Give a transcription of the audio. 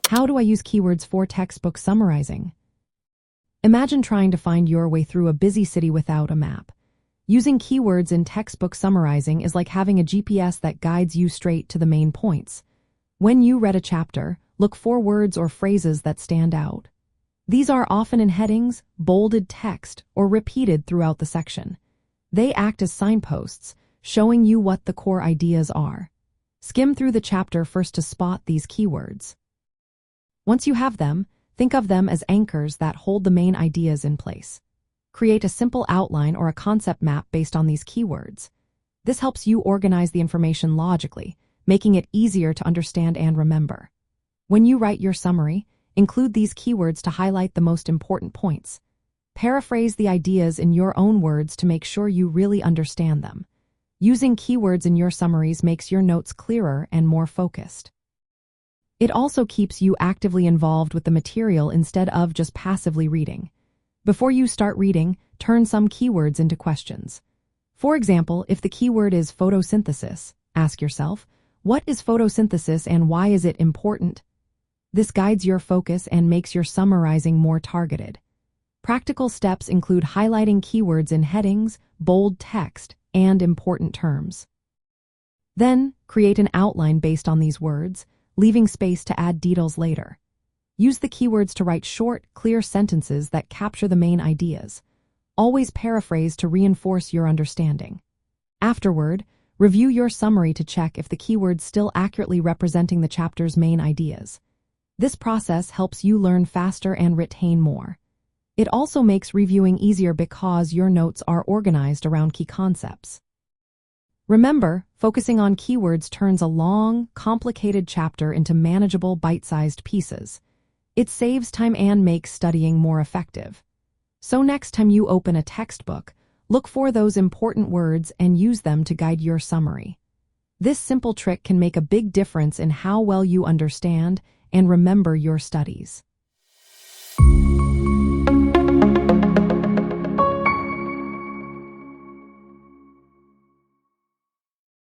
How do I use keywords for textbook summarizing? Imagine trying to find your way through a busy city without a map. Using keywords in textbook summarizing is like having a GPS that guides you straight to the main points. When you read a chapter, look for words or phrases that stand out. These are often in headings, bolded text, or repeated throughout the section. They act as signposts, showing you what the core ideas are. Skim through the chapter first to spot these keywords. Once you have them, think of them as anchors that hold the main ideas in place. Create a simple outline or a concept map based on these keywords. This helps you organize the information logically, making it easier to understand and remember. When you write your summary, include these keywords to highlight the most important points. Paraphrase the ideas in your own words to make sure you really understand them. Using keywords in your summaries makes your notes clearer and more focused. It also keeps you actively involved with the material instead of just passively reading. Before you start reading, turn some keywords into questions. For example, if the keyword is photosynthesis, ask yourself, what is photosynthesis and why is it important? This guides your focus and makes your summarizing more targeted. Practical steps include highlighting keywords in headings, bold text, and important terms. Then, create an outline based on these words, leaving space to add details later. Use the keywords to write short, clear sentences that capture the main ideas. Always paraphrase to reinforce your understanding. Afterward, review your summary to check if the keywords still accurately representing the chapter's main ideas. This process helps you learn faster and retain more. It also makes reviewing easier because your notes are organized around key concepts. Remember, focusing on keywords turns a long, complicated chapter into manageable, bite-sized pieces. It saves time and makes studying more effective. So next time you open a textbook, look for those important words and use them to guide your summary. This simple trick can make a big difference in how well you understand and remember your studies.